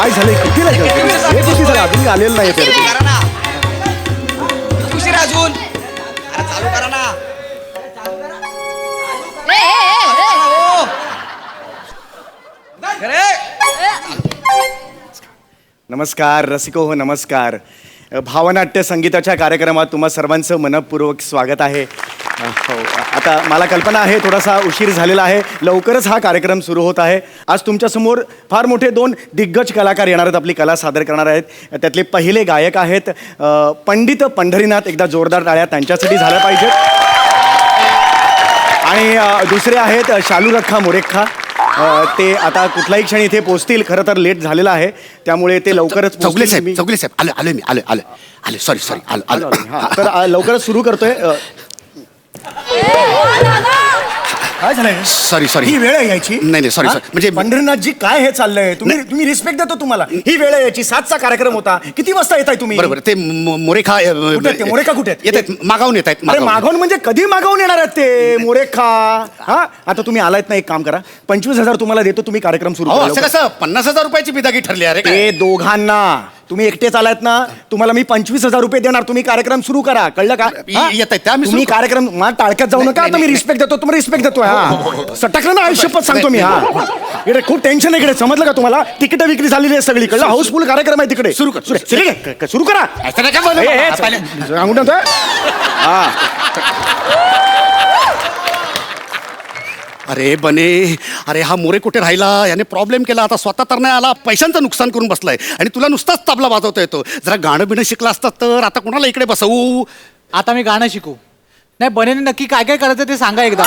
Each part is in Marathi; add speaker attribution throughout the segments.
Speaker 1: काय झालंय किती झालं अजून आलेलं नाही
Speaker 2: करा ना. उशीर अजून. अरे चालू करा ना.
Speaker 1: नमस्कार रसिको हो नमस्कार. भावनाट्य संगीताच्या कार्यक्रमात तुम्हा सर्वांचं मनपूर्वक स्वागत आहे. हो, आता मला कल्पना आहे थोडासा उशीर झालेला आहे. लवकरच हा कार्यक्रम सुरू होत आहे. आज तुमच्यासमोर फार मोठे 2 दिग्गज कलाकार येणार आहेत, आपली कला सादर करणार आहेत. त्यातले पहिले गायक आहेत पंडित पंढरीनाथ. एकदा जोरदार टाळ्या त्यांच्यासाठी झाल्या पाहिजेत. आणि दुसरे आहेत शालूरखा मोरेखा. ते आता कुठल्याही क्षणी इथे पोहोचतील. खरं तर लेट झालेलं आहे त्यामुळे ते लवकरच
Speaker 3: चौगले साहेब आले सॉरी आलो.
Speaker 1: तर लवकरच सुरू करतोय. काय झालंय?
Speaker 3: सॉरी
Speaker 1: ही वेळ आहे यायची.
Speaker 3: नाही सॉरी म्हणजे
Speaker 1: पंढरीनाथजी काय हे चाललंय? तुम्ही रिस्पेक्ट देतो तुम्हाला. ही वेळ आहे याची. 7चा कार्यक्रम होता. किती वाजता येताय तुम्ही?
Speaker 3: बरोबर. ते मोरेखा
Speaker 1: मोरेखा कुठे
Speaker 3: येतात? मागावून येत आहेत.
Speaker 1: अरे मागवून म्हणजे कधी मागवून येणार आहेत ते मोरेखा? हा आता तुम्ही आलायत ना, एक काम करा, 25,000 तुम्हाला देतो. तुम्ही कार्यक्रम सुरू करा.
Speaker 3: असं कसं? 50,000 रुपयाची बिदागी ठरली. अरे
Speaker 1: ते दोघांना, तुम्ही एकटेच आलात ना, तुम्हाला मी 25,000 रुपये देणार. तुम्ही कार्यक्रम सुरू करा. कळलं का?
Speaker 3: येत आहेत त्या.
Speaker 1: तुम्ही कार्यक्रम मला टाळक्यात जाऊ नका. आता मी रिस्पेक्ट देतो, तुम्हाला रिस्पेक्ट देतोय. हा सटकलं ना आयुष्यपत सांगतो मी. हा इकडे खूप टेन्शन आहे इकडे, समजलं का तुम्हाला? तिकीट विक्री झालेली आहे सगळी. कळलं? हाऊसफुल कार्यक्रम आहे तिकडे. सुरू करा. सांगू नका. हा
Speaker 3: अरे बने, अरे हा मोरे कुठे राहिला? याने प्रॉब्लेम केला. आता स्वतः तर नाही आला, पैशांचं नुकसान करून बसलाय. आणि तुला नुसताच तबला वाजवता येतो. जरा गाणं बिणं शिकला असतात तर. आता कोणाला इकडे बसवू?
Speaker 4: आता मी गाणं शिकू? नाही, बनेने नक्की काय काय करायचं ते सांगा एकदा.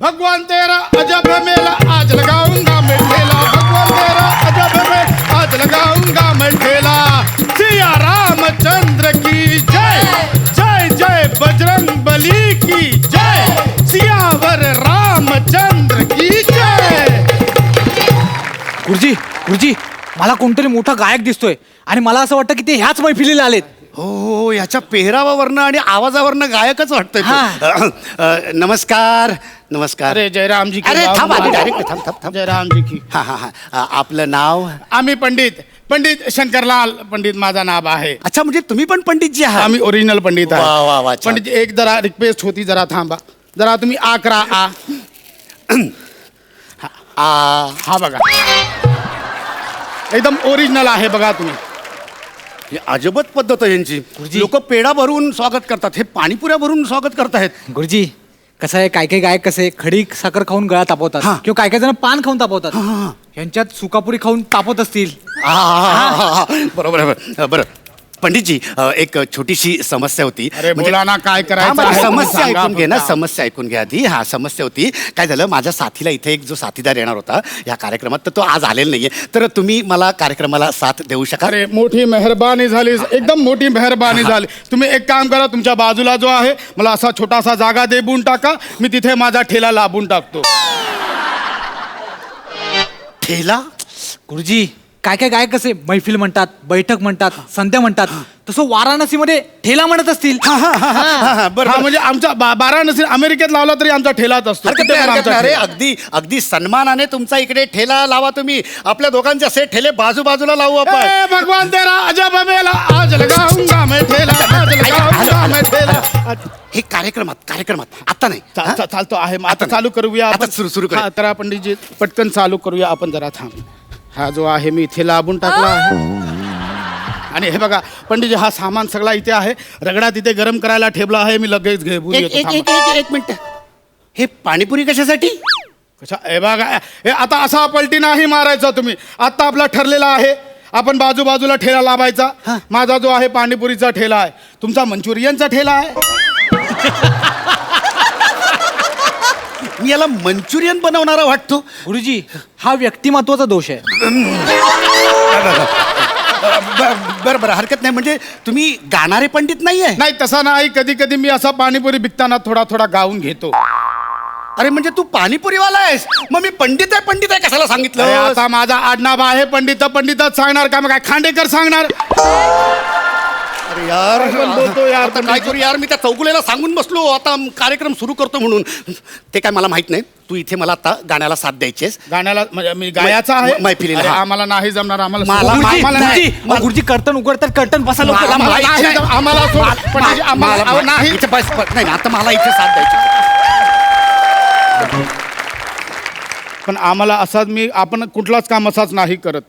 Speaker 5: भगवान तेरा अजब है मेला, आज लगाऊंगा मैं ठेला. भगवान तेरा अजब है मेला, आज लगाऊंगा मैं ठेला. सिया रामचंद्र की जय, जय जय बजरंग बली की जय, सियावर रामचंद्र की जय.
Speaker 4: गुरुजी मला कोणतरी मोठा गायक दिसतोय आणि मला असं वाटतं की ते ह्याच मैफिलीला आलेत.
Speaker 3: हो, याच्या पेहरावावरनं आणि आवाजावरनं गायकच वाटतंय तो. नमस्कार.
Speaker 5: अरे जयराम जी की.
Speaker 3: अरे थांब आधी डायरेक्ट थांब.
Speaker 5: जयराम जी की.
Speaker 3: हा आपलं नाव?
Speaker 5: आम्ही पंडित शंकरलाल पंडित माझं नाव आहे.
Speaker 3: अच्छा, म्हणजे तुम्ही पण पंडितजी आहात?
Speaker 5: आम्ही ओरिजिनल पंडित
Speaker 3: वा, वा, वा,
Speaker 5: आहे.
Speaker 3: छान.
Speaker 5: पंडित एक जरा रिक्वेस्ट होती, जरा थांबा. जरा तुम्ही आ करा. हा बघा, एकदम ओरिजिनल आहे बघा तुम्ही.
Speaker 3: ही अजबच पद्धत आहे यांची. लोक पेढा भरून स्वागत करतात, हे पाणीपुऱ्या भरून स्वागत करतायत.
Speaker 4: गुरुजी कसं आहे, काय काय गायक कसे खडी साखर खाऊन गळा तापवतात किंवा काय काय जण पान खाऊन तापवतात. यांच्यात सुकापुरी खाऊन तापवत असतील.
Speaker 3: बरोबर आहे. बरं पंडितजी, एक छोटीशी समस्या होती.
Speaker 5: अरे बोला ना, काय करायचं आहे?
Speaker 3: समस्या
Speaker 5: सांगा
Speaker 3: ऐकून घे ना.
Speaker 5: फक्त.
Speaker 3: समस्या ऐकून घ्या आधी. हा समस्या होती, काय झालं, माझ्या साथीला इथे एक जो साथीदार येणार होता या कार्यक्रमात, तर तो आज आलेला नाहीये. तर तुम्ही मला कार्यक्रमाला साथ देऊ शकाल?
Speaker 5: अरे मोठी मेहरबानी झाली, एकदम मोठी मेहरबानी झाली. तुम्ही एक काम करा, तुमच्या बाजूला जो आहे मला असा छोटासा जागा देऊन टाका. मी तिथे माझा ठेला लाभून टाकतो.
Speaker 3: ठेला?
Speaker 4: गुरुजी काय काय गायक कसे मैफिल म्हणतात, बैठक म्हणतात, संध्या म्हणतात, तसं वाराणसीमध्ये ठेला म्हणत असतील.
Speaker 5: बरं, म्हणजे आमचा वाराणसी अमेरिकेत लावला तरी आमचा ठेलाच असतो.
Speaker 3: हरकत नाही. अरे अगदी सन्मानाने तुमचा इकडे ठेला लावा तुम्ही. आपल्या दोघांचे असे ठेले बाजूला लावू आपण.
Speaker 5: भगवान तेरा अजब है मेला, आज लगाऊंगा मैं ठेला, आज लगाऊंगा मैं ठेला.
Speaker 3: हे कार्यक्रमात आता नाही.
Speaker 5: चालतो आहे. आता चालू करूया
Speaker 3: आता
Speaker 5: आपण.
Speaker 3: सुरू करूया.
Speaker 5: तर पंडितजी पटकन चालू करूया आपण. जरा थांब. हा जो आहे मी इथे लाभून टाकला आहे. आणि हे बघा पंडितजी, हा सामान सगळा इथे आहे. रगडा तिथे गरम करायला ठेवला आहे. मी लगेच घेऊन येतो.
Speaker 3: एक मिनिट. हे पाणीपुरी कशासाठी?
Speaker 5: कशा? हे बघा, हे आता असा पलटी नाही मारायचा तुम्ही. आता आपला ठरलेला आहे, आपण बाजूला ठेला लावायचा. माझा जो आहे पाणीपुरीचा ठेला आहे, तुमचा मंचुरियनचा ठेला आहे.
Speaker 3: मी याला मंचुरियन बनवणारा वाटतो.
Speaker 4: गुरुजी हा व्यक्तिमत्वाचा दोष आहे.
Speaker 3: बरं हरकत नाही. म्हणजे तुम्ही गाणारे पंडित नाहीये?
Speaker 5: नाही, तसा नाही. कधी कधी मी असा पाणीपुरी विकताना थोडा गाऊन घेतो.
Speaker 3: अरे म्हणजे तू पाणीपुरीवाला आहेस? मग मी पंडित आहे कशाला सांगितलं?
Speaker 5: अरे आता माझा आडनाव आहे पंडितच सांगणार का? मग काय खांडेकर सांगणार?
Speaker 3: अरे यार
Speaker 5: पण बोलतो यार,
Speaker 3: आता काय करू यार, मी त्या चौगुलेला सांगून बसलो आता कार्यक्रम सुरू करतो म्हणून. ते काय मला माहित नाही. तू इथे मला आता गाण्याला साथ द्यायचीस.
Speaker 5: गाण्याला म्हणजे मी गायाचा आहे
Speaker 3: मैफिलीला,
Speaker 5: अरे,
Speaker 3: हा.
Speaker 5: आम्हाला नाही जमणार आम्हाला
Speaker 3: मला-
Speaker 5: सोड.
Speaker 3: मला-
Speaker 5: आम्हाला नाही.
Speaker 4: गुरुजी कर्तन उघडतात कर्तन बसा लवकर.
Speaker 3: मला-
Speaker 5: आम्हाला नाही जम- आम्हाला सोड. पंडितजी, आम्हाला अहो, नाही
Speaker 3: इथे बस नाही ना, आता मला इथे साथ द्यायची.
Speaker 5: पण आम्हाला असाच आपण कुठलाच काम असाच नाही करत.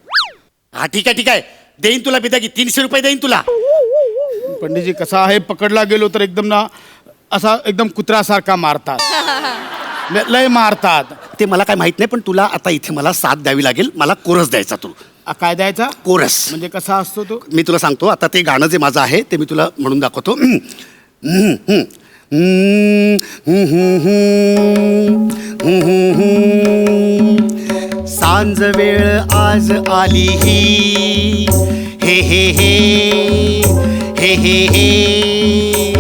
Speaker 3: हा ठीक आहे ठीक आहे, देईन तुला बिदागी 300 रुपये देईन तुला.
Speaker 5: पंडितजी कसा आहे, पकडला गेलो तर एकदम ना असा एकदम कुत्र्यासारखा मारतात. लय मारतात.
Speaker 3: ते मला काय माहित नाही, पण तुला आता इथे मला साथ द्यावी लागेल. मला कोरस द्यायचा तू.
Speaker 5: काय द्यायचा
Speaker 3: कोरस
Speaker 5: म्हणजे कसा असतो तो?
Speaker 3: मी तुला सांगतो आता. ते गाणं जे माझं आहे ते मी तुला म्हणून दाखवतो. सांज वेळ आज आली ही, हे हे हे हे हे हे,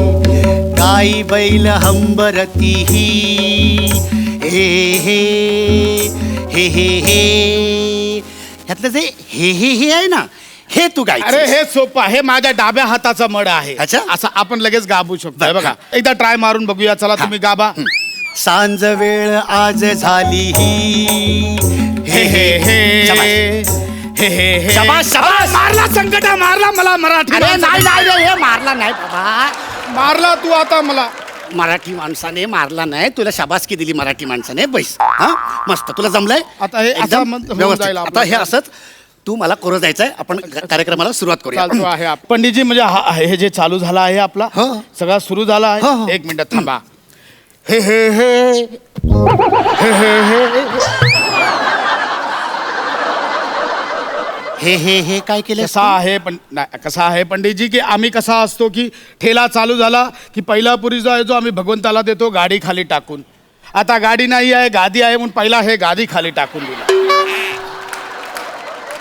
Speaker 3: गाई बैल हंबरती ही, हे हे हे हे हे. ह्यातलं जे हे आहे ना, हे तू गाय.
Speaker 5: अरे हे सोपं आहे, माझ्या डाव्या हाताचा मड आहे.
Speaker 3: अच्छा.
Speaker 5: असं आपण लगेच गाबू शकतो.
Speaker 3: बरं,
Speaker 5: बघा
Speaker 3: हा.
Speaker 5: एकदा ट्राय मारून बघूया. चला तुम्ही गाबा.
Speaker 3: सांज वेळ आज झाली ही,
Speaker 5: हे हे हे
Speaker 3: शाबास.
Speaker 5: हे हे हे.
Speaker 3: शाबास, शाबास.
Speaker 5: मारला संकटा, मारला मला मराठी
Speaker 3: अरे
Speaker 5: माणसाने.
Speaker 3: नाही नाही हे मारला नाही बाबा.
Speaker 5: मारला तू आता मला.
Speaker 3: मराठी माणसाने मारला नाही तुला. शाबासकी दिली मराठी माणसाने. बैस. हा मस्त तुला जमलंय
Speaker 5: आता हे असं
Speaker 3: एकदम
Speaker 5: होऊन
Speaker 3: व्यवस्थित.
Speaker 5: जाईल आपलं.
Speaker 3: आता हे असंच तू मला कोरस द्यायचंय. आपण कार्यक्रमाला सुरुवात करूया.
Speaker 5: चालतो आहे पंडितजी. म्हणजे हे जे चालू झाला आहे आपला
Speaker 3: हो.
Speaker 5: सगळा सुरू झाला
Speaker 3: हो, हो.
Speaker 5: आहे. एक मिनिट थांबा. हे हे हे हे हे हे
Speaker 3: हे काय केलं
Speaker 5: कसा आहे पण कसा आहे पंडितजी की आम्ही कसा असतो की ठेला चालू झाला की पहिला पुरी जो आहे जो आम्ही भगवंताला देतो गाडी खाली टाकून. आता गाडी नाही आहे, गादी आहे म्हणून पहिला हे गादी खाली टाकून दिला.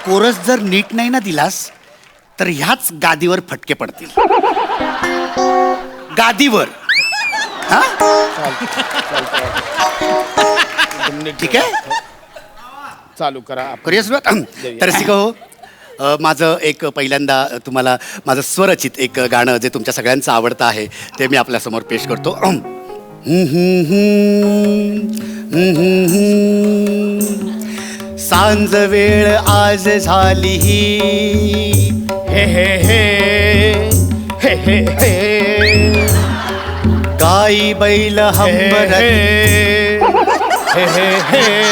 Speaker 3: कोरस जर नीट नाही ना दिलास तर ह्याच गादीवर फटके पडतील. गादीवर. हा ठीक आहे,
Speaker 5: चालू करा आपण.
Speaker 3: करूया सुरुवात. तर रसिको हो, माझं एक पहिल्यांदा तुम्हाला माझं स्वरचित एक गाणं जे तुमच्या सगळ्यांचं आवडतं आहे ते मी आपल्यासमोर पेश करतो. सांज वेळ आज झाली ही,
Speaker 5: हे हे हे हे हे हे
Speaker 3: गाई बैल हंबरती.
Speaker 5: हे हे हे.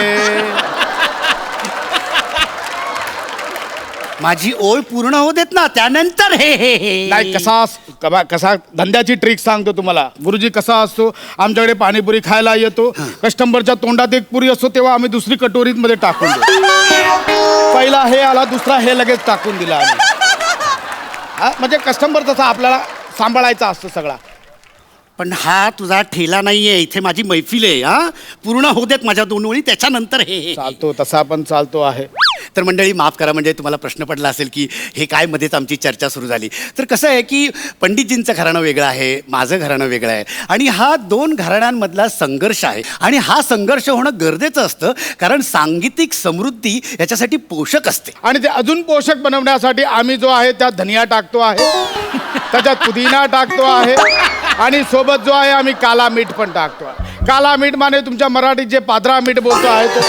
Speaker 3: माझी ओळ पूर्ण होऊ देत ना, त्यानंतर हे हे हे.
Speaker 5: नाही कसा धंद्याची ट्रिक सांगतो तुम्हाला. गुरुजी कसा असतो, आमच्याकडे पाणीपुरी खायला येतो, कस्टमरच्या तोंडात एक पुरी असतो तेव्हा आम्ही दुसरी कटोरीत मध्ये टाकून देतो. पहिला हे आला, दुसरा हे लगेच टाकून दिला आम्ही. हा, म्हणजे कस्टमर तसा आपल्याला सांभाळायचा असतो सगळा.
Speaker 3: पण हा तुझा ठेला नाहीये, इथे माझी मैफिल आहे. हा पूर्ण होऊ देत माझ्या दोन ओळी, त्याच्यानंतर हे हे.
Speaker 5: चालतो तसा पण चालतो आहे.
Speaker 3: तर मंडळी माफ करा, म्हणजे तुम्हाला प्रश्न पडला असेल की हे काय मध्येच आमची चर्चा सुरू झाली. तर कसं आहे की पंडितजींचं घराणं वेगळं आहे, माझं घराणं वेगळं आहे आणि हा दोन घराण्यांमधला संघर्ष आहे. आणि हा संघर्ष होणं गरजेचं असतं, कारण सांगीतिक समृद्धी याच्यासाठी पोषक असते.
Speaker 5: आणि ते अजून पोषक बनवण्यासाठी आम्ही जो आहे त्यात धनिया टाकतो आहे, त्याच्यात पुदिना टाकतो आहे आणि सोबत जो आहे आम्ही काला मीठ पण टाकतो आहे. काला मीठ माने तुमच्या मराठीत जे पात्रा मीठ बोलतो आहे तो.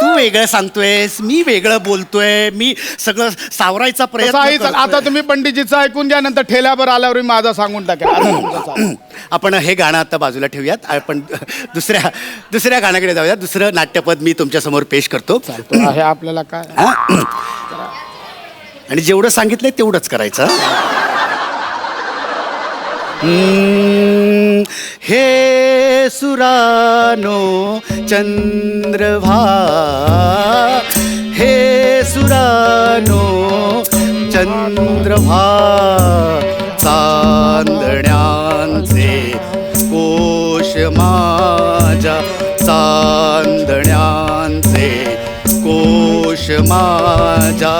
Speaker 3: तू वेगळं सांगतोयस, मी वेगळं बोलतोय, मी सगळं सावरायचा प्रयत्न
Speaker 5: तसाही
Speaker 3: करतोय.
Speaker 5: आता तुम्ही पंडितजीचं ऐकून घ्या, नंतर ठेल्यावर आल्यावर मी माझा सांगून टाकेल. आता तुमचं चालू.
Speaker 3: आपण हे गाणं आता बाजूला ठेवूयात. आपण दुसऱ्या गाण्याकडे जाऊयात. दुसरं नाट्यपद मी तुमच्या समोर पेश करतो.
Speaker 5: चालतो आहे आपल्याला काय.
Speaker 3: हा? आणि जेवढं सांगितलंय तेवढंच करायचं. हे सुरानो चंद्रभा, हे सुरानो चंद्रभा, चांदण्यांचे कोश माझ्या, चांदण्यांचे कोश माझ्या,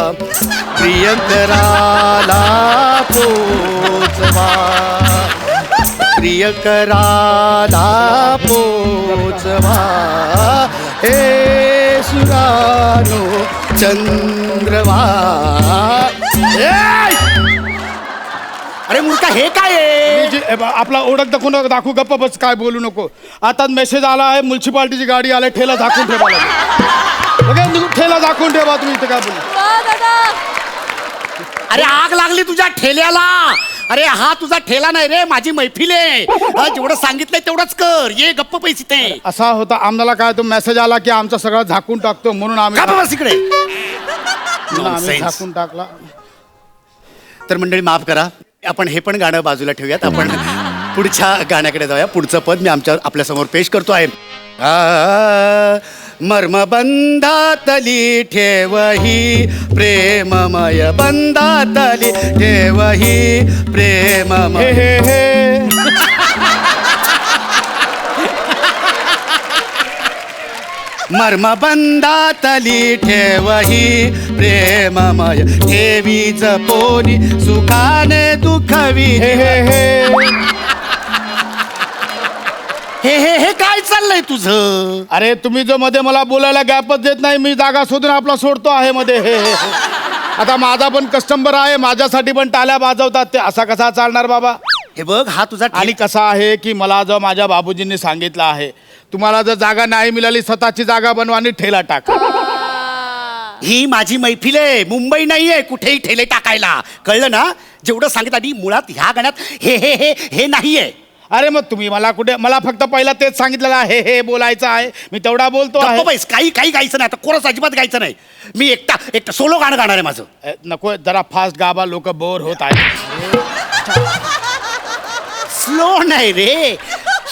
Speaker 3: प्रियकराला पोचवा, प्रियकराला पोचवा. हे सुरानो चंद्रवा. अरे मुलगा हे काय आहे?
Speaker 5: आपला ओळख दाखवू गप्प बस, काय बोलू नको. आता मेसेज आला आहे, म्युन्सिपाल्टीची गाडी आली, ठेला झाकून ठेवा. ठेला झाकून ठेवा तुम्ही, इथं काय बोलू.
Speaker 3: अरे आग लागली तुझ्या ठेल्याला. अरे हा तुझा ठेला नाही रे, माझी मैफिल आहे. जेवढं सांगितलंय तेवढंच कर, ये गप्प पैसे ते.
Speaker 5: असा होता आम्हाला काय, तो मेसेज आला की आमचं सगळं झाकून टाकतो म्हणून आम्ही
Speaker 3: इकडे
Speaker 5: झाकून टाकला.
Speaker 3: तर मंडळी माफ करा, आपण हे पण गाणं बाजूला ठेवूयात. आपण पुढच्या गाण्याकडे जाऊया. पुढचं पद मी आपल्या समोर पेश करतो आहे. मर्मबंधातली ठेवही प्रेममय, बंधातली ठेवही प्रेममय. मर्मबंधातली ठेवही प्रेममय, ठेवी जपोनी सुखाने दुखवी. हे काय चाललंय तुझं?
Speaker 5: अरे तुम्ही जो मध्ये मला बोलायला गॅपच देत नाही, मी जागा शोधून आपला सोडतो आहे मध्ये. आता माझा पण कस्टमर आहे, माझ्यासाठी पण टाळ्या वाजवतात ते, असा कसा चालणार बाबा?
Speaker 3: हे बघ हा तुझा
Speaker 5: आणि कसा आहे की मला जो माझ्या बाबूजींनी सांगितलं आहे, तुम्हाला जर जागा नाही मिळाली स्वतःची जागा बनवा आणि ठेला टाका.
Speaker 3: ही माझी मैफिल आहे, मुंबई नाहीये कुठेही ठेले टाकायला, कळलं ना? जेवढं सांगितलं. आणि मुळात ह्या गाण्यात हे हे हे हे नाहीये.
Speaker 5: अरे मग तुम्ही मला फक्त पहिला तेच सांगितलेलं आहे, हे बोलायचं आहे, मी तेवढा बोलतो आहे.
Speaker 3: पैस काही गायचं नाही, आता कोरस अजिबात गायचं नाही. मी एकटा सोलो गाणं गाणार आहे माझं.
Speaker 5: नको जरा फास्ट गाबा, लोक बोर होत आहेत.
Speaker 3: स्लो नाही रे,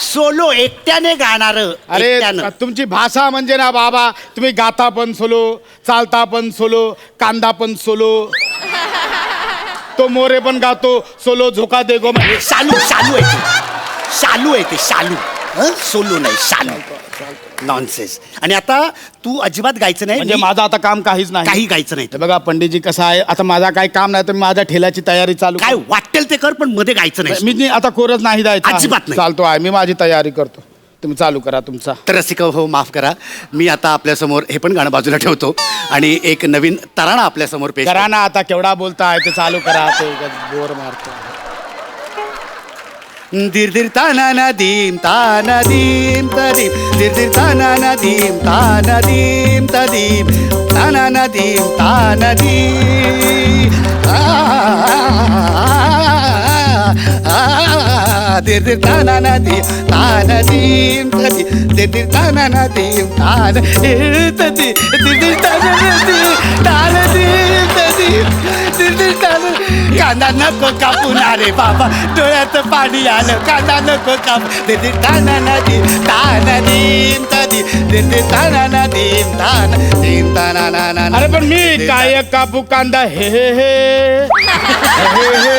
Speaker 3: सोलो एकट्याने गाणार.
Speaker 5: अरे तुमची भाषा म्हणजे ना बाबा, तुम्ही गाता पण सोलो, चालता पण सोलो, कांदा पण सोलो, तो मोरे पण गातो सोलो, झोका दे गो.
Speaker 3: शालू आहे ते शालू, सोलो नाही शालू. नॉनसेन्स. आणि आता तू अजिबात गायचं नाही.
Speaker 5: म्हणजे माझं आता काम काहीच नाही,
Speaker 3: काही गायचं नाही.
Speaker 5: तर बघा पंडितजी कसं आहे, आता माझा काही काम नाही तर मी माझ्या ठेल्याची तयारी चालू.
Speaker 3: काय वाटेल ते कर, पण मध्ये गायचं नाही.
Speaker 5: मी आता कोरच नाही द्यायचं,
Speaker 3: अजिबात नाही.
Speaker 5: चालतो आहे, मी माझी तयारी करतो, तुम्ही चालू करा तुमचा.
Speaker 3: तर रसिका हो, माफ करा, मी आता आपल्यासमोर हे पण गाणं बाजूला ठेवतो आणि एक नवीन तराणा आपल्यासमोर पेश
Speaker 5: करा ना. आता केवढा बोलताय, ते चालू करा, ते बोर मारतो.
Speaker 3: दिर दिर ताना नदीम ताना दीम तदीम, दिर दिर ताना नदीम ताना दीम तदीम, ताना नदीम ताना दीम. दिर दिर ताना नदीम ताना दीम तदीम, दिर दिर ताना नदीम ताना तदीम, दिर दिर ताना नदीम ताना दीम तदीम, दिर दिर ताना. कांदा नको कापू ना रे बाबा, डोळ्यात पाणी आलं, कांदा नको कापू. दिदी ताना नदीम ताना दीम तदी, दिदी ताना नदीम ताना दीम ताना ना ना.
Speaker 5: अरे पण मी काय कापू कांदा, हे हे हे हे हे.